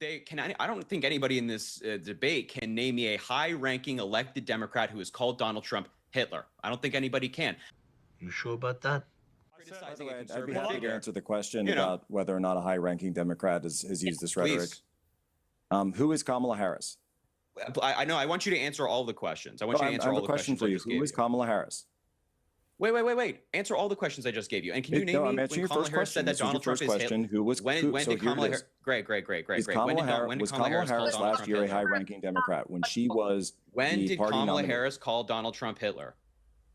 I don't think anybody in this debate can name me a high-ranking elected Democrat who has called Donald Trump Hitler. I don't think anybody can. You sure about that? By the way, I'd be happy to answer the question about whether or not a high-ranking Democrat has used this rhetoric. Who is Kamala Harris? I know. I want you to answer all the questions. I want you to answer all the questions for you. Who is Kamala Harris? Wait. Answer all the questions I just gave you. And can you name me when Kamala Harris said that Donald Trump is Hitler? Who was when did Kamala Harris? Great. Was Kamala Harris last year a high-ranking Democrat when she was? When did Kamala Harris call Donald Trump Hitler?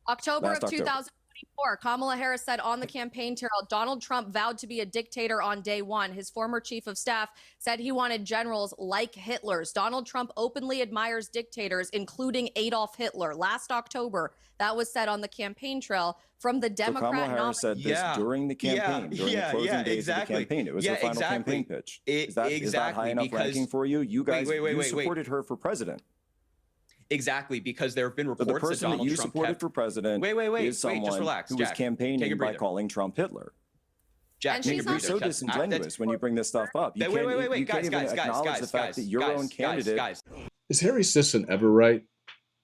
October of 2024. Kamala Harris said on the campaign trail, Donald Trump vowed to be a dictator on day one. His former chief of staff said he wanted generals like Hitler's. Donald Trump openly admires dictators, including Adolf Hitler. Last October, that was said on the campaign trail from the Democrat. So Kamala Harris said this during the campaign, during the closing days of the campaign. It was her final campaign pitch. Is that high enough ranking for you? You guys supported her for president. Exactly, because there have been reports the person that Donald you Trump supported for president is someone just relax, who was campaigning by calling Trump Hitler. Jack, you're so disingenuous when you bring this stuff up. You can't even acknowledge the fact that your own candidate. Is Harry Sisson ever right?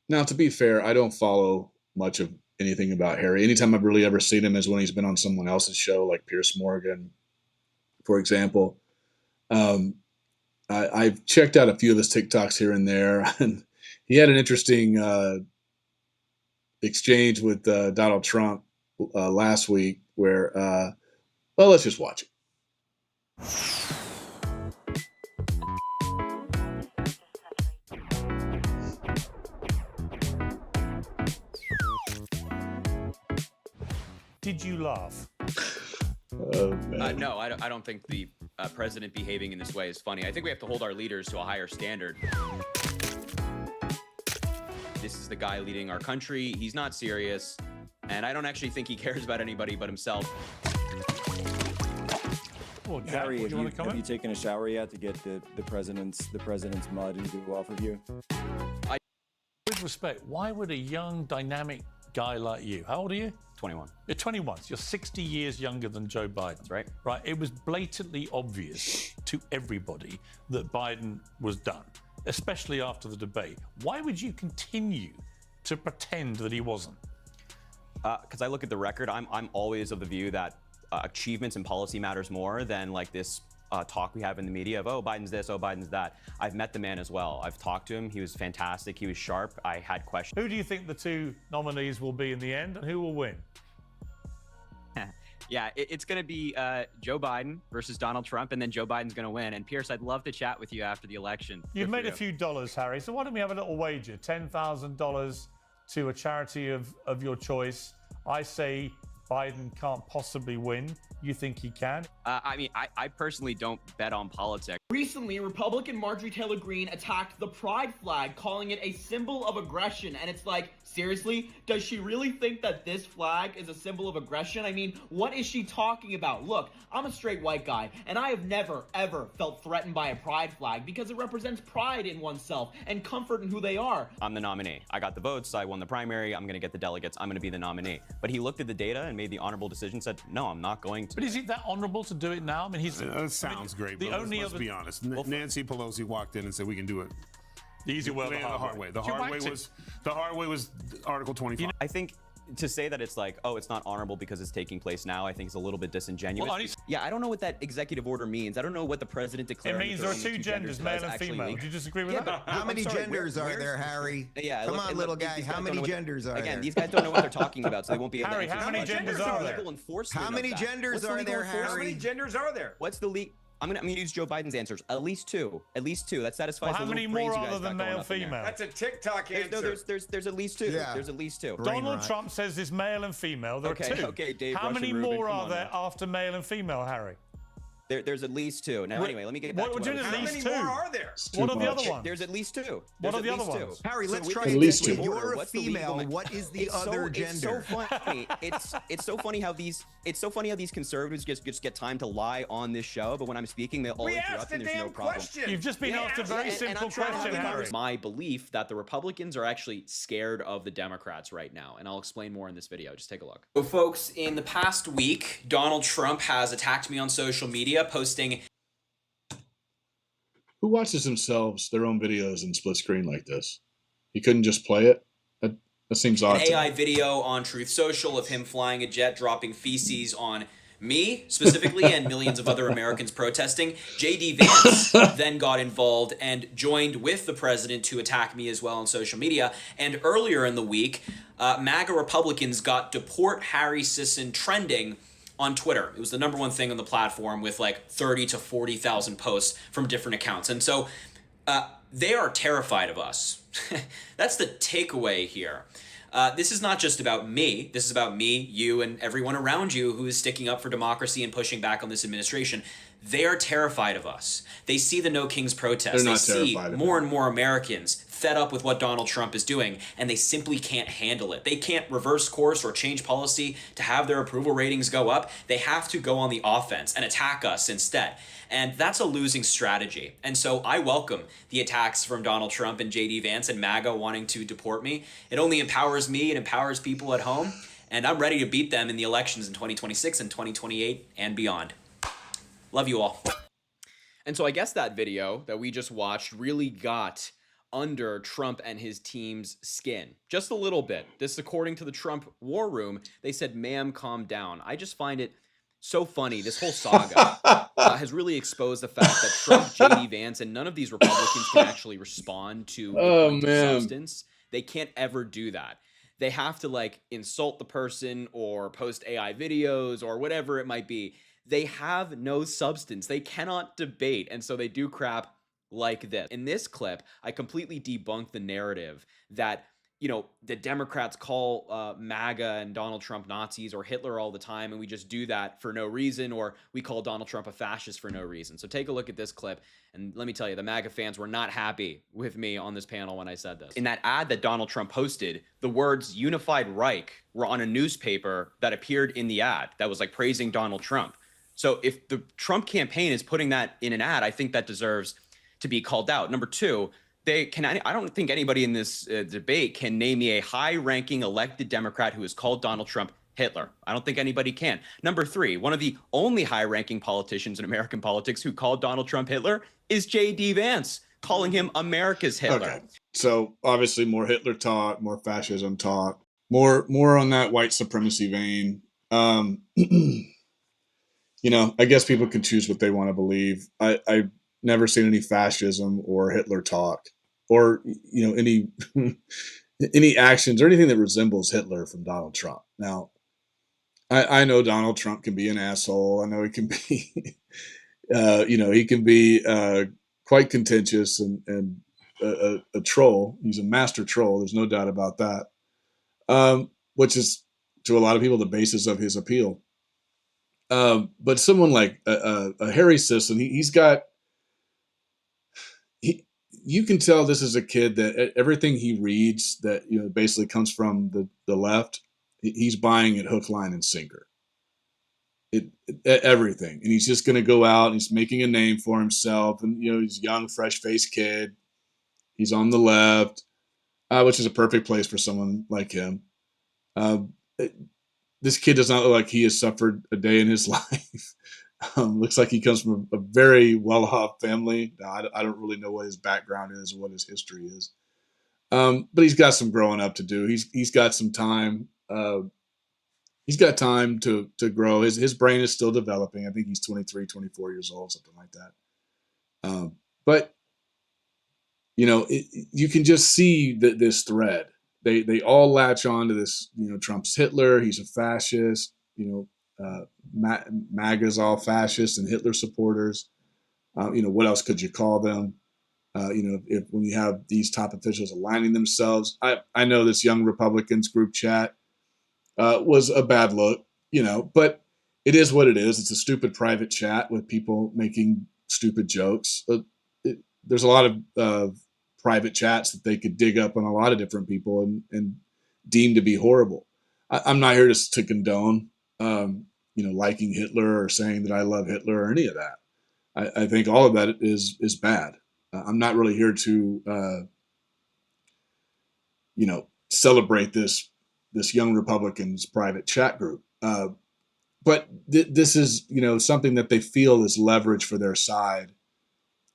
Now, to be fair, I don't follow much of anything about Harry. Anytime I've really ever seen him is when he's been on someone else's show, like Piers Morgan, for example. I've checked out a few of his TikToks here and there, and he had an interesting exchange with Donald Trump last week where, well, let's just watch it. Did you laugh? No, I don't think the president behaving in this way is funny. I think we have to hold our leaders to a higher standard. This is the guy leading our country. He's not serious. And I don't actually think he cares about anybody but himself. Well, Jack, Harry, have you taken a shower yet to get the president's mud and goo off of you? With respect, why would a young, dynamic guy like you, how old are you? 21. You're 21, so you're 60 years younger than Joe Biden. That's right. Right, it was blatantly obvious to everybody that Biden was done, especially after the debate. Why would you continue to pretend that he wasn't? Because I look at the record, I'm always of the view that achievements and policy matters more than like this talk we have in the media of, oh, Biden's this, oh, Biden's that. I've met the man as well. I've talked to him. He was fantastic. He was sharp. I had questions. Who do you think the two nominees will be in the end, and who will win? Yeah, it's going to be Joe Biden versus Donald Trump, and then Joe Biden's going to win. And Pierce, I'd love to chat with you after the election. You've made a few dollars, Harry. So why don't we have a little wager? $10,000 to a charity of your choice. I say Biden can't possibly win. You think he can? I mean, I personally don't bet on politics. Recently, Republican Marjorie Taylor Greene attacked the pride flag, calling it a symbol of aggression. And it's like, seriously? Does she really think that this flag is a symbol of aggression? I mean, what is she talking about? Look, I'm a straight white guy, and I have never, ever felt threatened by a pride flag because it represents pride in oneself and comfort in who they are. I'm the nominee. I got the votes. I won the primary. I'm going to get the delegates. I'm going to be the nominee. But he looked at the data and made the honorable decision, said, no, I'm not going to. But is it that honorable to do it now? I mean, he's... That sounds great, but let's be honest. Nancy Pelosi walked in and said, we can do it. The easy way or the hard way? The hard way was Article 25. I think to say that it's like, oh, it's not honorable because it's taking place now, I think is a little bit disingenuous. Well, yeah, I don't know what that executive order means. I don't know what the president declared. It means there are two genders, male and female. Do you disagree with that? How many genders are there, Harry? Yeah, come on, little guy. How many genders are there? Again, these guys don't know what they're talking about, so they won't be able Harry, to answer. how many genders are there? How many genders are there, Harry? How many genders are there? What's the legal? I'm gonna use Joe Biden's answers. At least two. At least two. That satisfies. Well, how many more other than male, female? That's a TikTok answer. No, there's at least two. Yeah. There's at least two. Donald Trump says there's male and female. There are two. Okay, Dave. How many more are there after male and female, Harry? There's at least two. Now, anyway, let me get back to what How many more are there? What are the other ones? There's at least two. What are the other ones? Harry, let's try at least two. You're a female. What is the other gender? It's so funny. It's so funny how these conservatives just get time to lie on this show, but when I'm speaking, they all interrupt and there's no problem. You've just been asked a very simple question, Harry. My belief that the Republicans are actually scared of the Democrats right now, and I'll explain more in this video. Just take a look. So, folks, in the past week, Donald Trump has attacked me on social media, posting Who watches themselves, their own videos in split screen like this? You couldn't just play it? That seems odd. An AI video on Truth Social of him flying a jet, dropping feces on me specifically and millions of other Americans protesting. JD Vance then got involved and joined with the president to attack me as well on social media. And earlier in the week, MAGA Republicans got Deport Harry Sisson trending on Twitter. It was the #1 thing on the platform with like 30 to 40,000 posts from different accounts. And so they are terrified of us. That's the takeaway here. This is not just about me. This is about me, you, and everyone around you who is sticking up for democracy and pushing back on this administration. They are terrified of us. They see the No Kings protests. They see more and more Americans fed up with what Donald Trump is doing, and they simply can't handle it. They can't reverse course or change policy to have their approval ratings go up. They have to go on the offense and attack us instead. And that's a losing strategy. And so I welcome the attacks from Donald Trump and JD Vance and MAGA wanting to deport me. It only empowers me. It empowers people at home. And I'm ready to beat them in the elections in 2026 and 2028 and beyond. Love you all. And so I guess that video that we just watched really got under Trump and his team's skin. Just a little bit. This, according to the Trump War Room, they said, "Ma'am, calm down." I just find it so funny. This whole saga has really exposed the fact that Trump, JD Vance, and none of these Republicans can actually respond to substance. They can't ever do that. They have to like insult the person or post AI videos or whatever it might be. They have no substance. They cannot debate. And so they do crap like this. In this clip, I completely debunk the narrative that, you know, the Democrats call MAGA and Donald Trump Nazis or Hitler all the time, and we just do that for no reason, or we call Donald Trump a fascist for no reason. So take a look at this clip, and let me tell you, the MAGA fans were not happy with me on this panel when I said this. In that ad that Donald Trump posted, the words "Unified Reich" were on a newspaper that appeared in the ad that was like praising Donald Trump. So if the Trump campaign is putting that in an ad, I think that deserves to be called out. Number two, I don't think anybody in this debate can name me a high-ranking elected Democrat who has called Donald Trump Hitler. I don't think anybody can. Number three, one of the only high-ranking politicians in American politics who called Donald Trump Hitler is JD Vance, calling him America's Hitler. Okay. So obviously more Hitler talk, more fascism talk, more on that white supremacy vein. You know, I guess people can choose what they want to believe. I've never seen any fascism or Hitler talk or, you know, any any actions or anything that resembles Hitler from Donald Trump. Now, I know Donald Trump can be an asshole. I know he can be, you know, he can be quite contentious and a troll. He's a master troll. There's no doubt about that, which is, to a lot of people, the basis of his appeal. But someone like a Harry Sisson, you can tell this is a kid that everything he reads that, you know, basically comes from the left, he's buying it hook, line, and sinker. Everything. And he's just going to go out and he's making a name for himself. And, you know, he's a young, fresh-faced kid. He's on the left, which is a perfect place for someone like him. This kid does not look like he has suffered a day in his life. Looks like he comes from a very well-off family. Now, I don't really know what his background is or what his history is. But he's got some growing up to do. He's got some time. He's got time to grow. His brain is still developing. I think he's 23, 24 years old, something like that. But, you know, you can just see this thread. They all latch on to this, you know, Trump's Hitler, he's a fascist, you know, MAGA's all fascist and Hitler supporters. You know, what else could you call them? You know, when you have these top officials aligning themselves. I know this young Republicans group chat was a bad look, you know, but it is what it is. It's a stupid private chat with people making stupid jokes. There's a lot of private chats that they could dig up on a lot of different people and deem to be horrible. I'm not here to condone, you know, liking Hitler or saying that I love Hitler or any of that. I think all of that is bad. I'm not really here to, you know, celebrate this young Republicans private chat group. But this is, you know, something that they feel is leverage for their side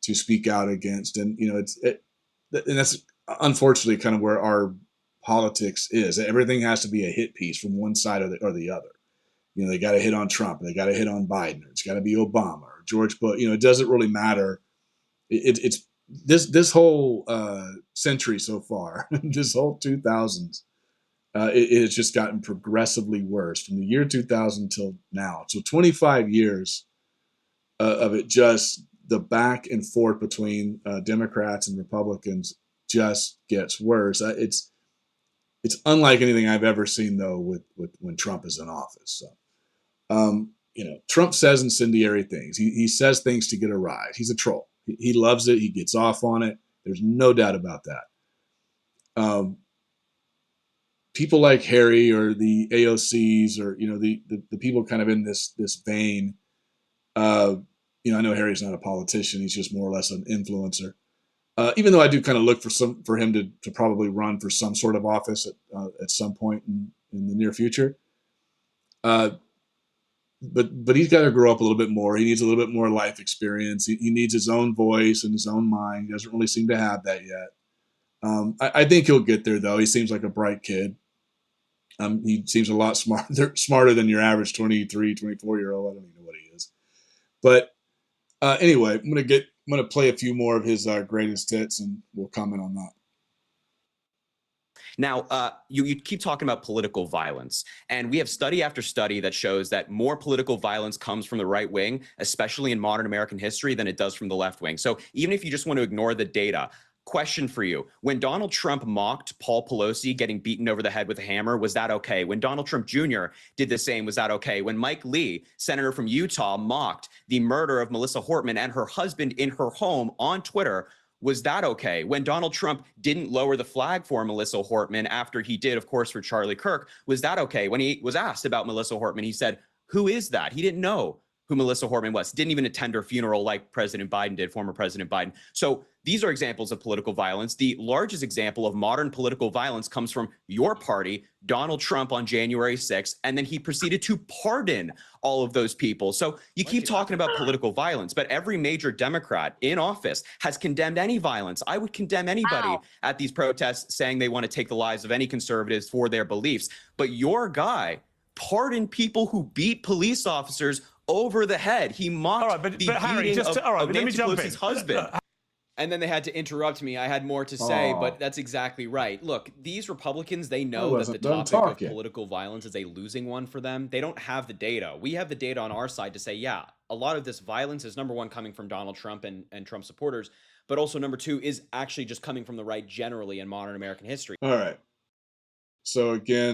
to speak out against. And, and that's unfortunately kind of where our politics is. Everything has to be a hit piece from one side or the other. They got to hit on Trump, they got to hit on Biden, or it's got to be Obama or George Bush. It doesn't really matter. It's this whole century so far, this whole 2000s, it has just gotten progressively worse from the year 2000 till now. So 25 years of it, just the back and forth between Democrats and Republicans just gets worse. It's unlike anything I've ever seen, though, with when Trump is in office. So, Trump says incendiary things. He says things to get a rise. He's a troll. He loves it. He gets off on it. There's no doubt about that. People like Harry or the AOCs or the people kind of in this vein. I know Harry's not a politician. He's just more or less an influencer. Even though I do kind of look for him to probably run for some sort of office at some point in the near future. But he's got to grow up a little bit more. He needs a little bit more life experience. He needs his own voice and his own mind. He doesn't really seem to have that yet. I think he'll get there, though. He seems like a bright kid. He seems a lot smarter than your average 23, 24-year-old. I don't even know what he is. But anyway, I'm going to play a few more of his greatest hits, and we'll comment on that. Now, you keep talking about political violence, and we have study after study that shows that more political violence comes from the right wing, especially in modern American history, than it does from the left wing. So even if you just want to ignore the data, question for you. When Donald Trump mocked Paul Pelosi getting beaten over the head with a hammer, was that okay? When Donald Trump Jr. did the same, was that okay? When Mike Lee, senator from Utah, mocked the murder of Melissa Hortman and her husband in her home on Twitter, was that okay? When Donald Trump didn't lower the flag for Melissa Hortman after he did, of course, for Charlie Kirk, was that okay? When he was asked about Melissa Hortman, he said, who is that? He didn't know who Melissa Hortman was. Didn't even attend her funeral like President Biden did, former President Biden. So these are examples of political violence. The largest example of modern political violence comes from your party, Donald Trump, on January 6th, and then he proceeded to pardon all of those people. So you keep talking about political violence, but every major Democrat in office has condemned any violence. I would condemn anybody at these protests saying they want to take the lives of any conservatives for their beliefs. But your guy pardoned people who beat police officers over the head. He mocked the beating of Nancy Pelosi's husband. And then they had to interrupt me. I had more to say, but that's exactly right. Look, these Republicans, they know that the topic of political violence is a losing one for them. They don't have the data. We have the data on our side to say, yeah, a lot of this violence is, number one, coming from Donald Trump and Trump supporters, but also number two is actually just coming from the right generally in modern American history. All right. So again,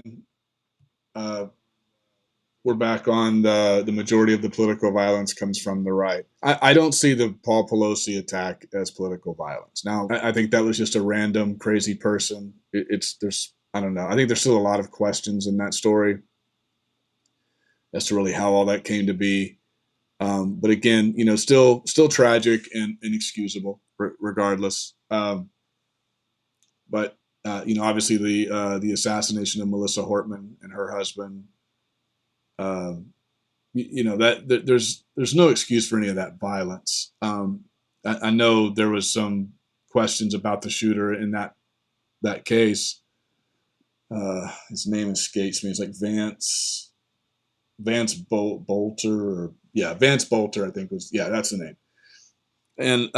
we're back on the majority of the political violence comes from the right. I don't see the Paul Pelosi attack as political violence. Now, I think that was just a random crazy person. I don't know. I think there's still a lot of questions in that story as to really how all that came to be. But again, still tragic and inexcusable regardless. But obviously the assassination of Melissa Hortman and her husband, there's no excuse for any of that violence. I know there was some questions about the shooter in that case. His name escapes me. It's like Vance Bolter, Vance Bolter, I think that's the name. And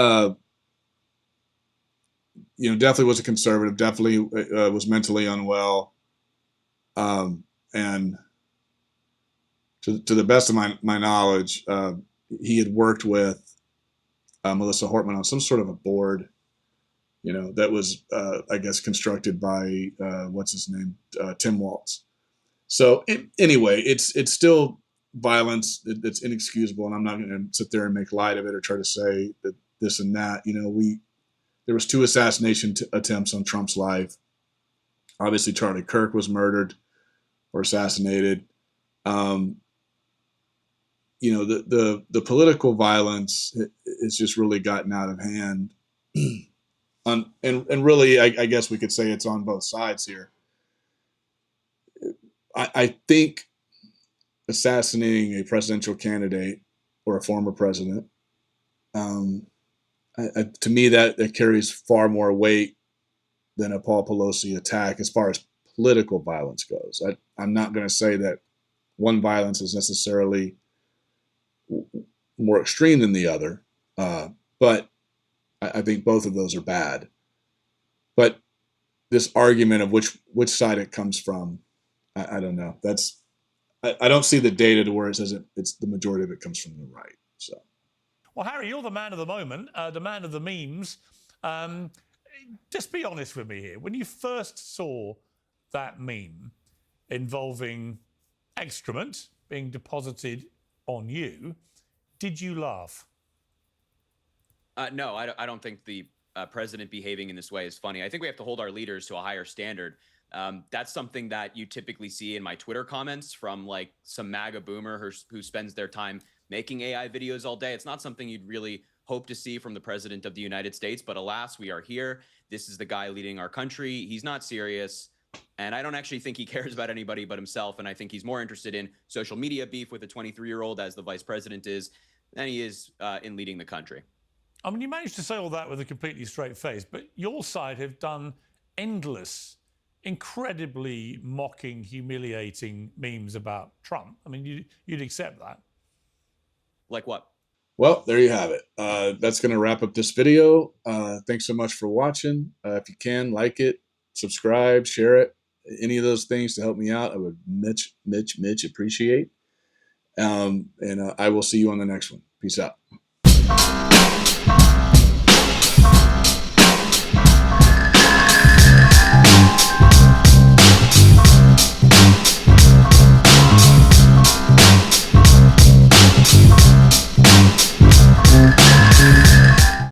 definitely was a conservative. Definitely was mentally unwell. And to the best of my knowledge, he had worked with Melissa Hortman on some sort of a board, that was, I guess, constructed by, what's his name, Tim Walz. So anyway, it's still violence that's inexcusable, and I'm not going to sit there and make light of it or try to say that this and that. There was 2 assassination attempts on Trump's life. Obviously, Charlie Kirk was murdered or assassinated. The political violence has just really gotten out of hand. And really, I guess we could say it's on both sides here. I think assassinating a presidential candidate or a former president, to me, that carries far more weight than a Paul Pelosi attack as far as political violence goes. I'm not going to say that one violence is necessarily more extreme than the other, but I think both of those are bad. But this argument of which side it comes from, I don't know. I don't see the data to where it says it's the majority of it comes from the right. So, well, Harry, you're the man of the moment, the man of the memes. Just be honest with me here. When you first saw that meme involving excrement being deposited on you, did you laugh? No, I don't think the president behaving in this way is funny. I think we have to hold our leaders to a higher standard. That's something that you typically see in my Twitter comments from like some MAGA boomer who spends their time making AI videos all day. It's not something you'd really hope to see from the president of the United States, but alas, we are here. This is the guy leading our country. He's not serious. And I don't actually think he cares about anybody but himself. And I think he's more interested in social media beef with a 23-year-old, as the vice president is, than he is in leading the country. I mean, you managed to say all that with a completely straight face, but your side have done endless, incredibly mocking, humiliating memes about Trump. I mean, you'd accept that. Like what? Well, there you have it. That's going to wrap up this video. Thanks so much for watching. If you can, like it, subscribe, share it, any of those things to help me out, I would Mitch appreciate. And I will see you on the next one. Peace out.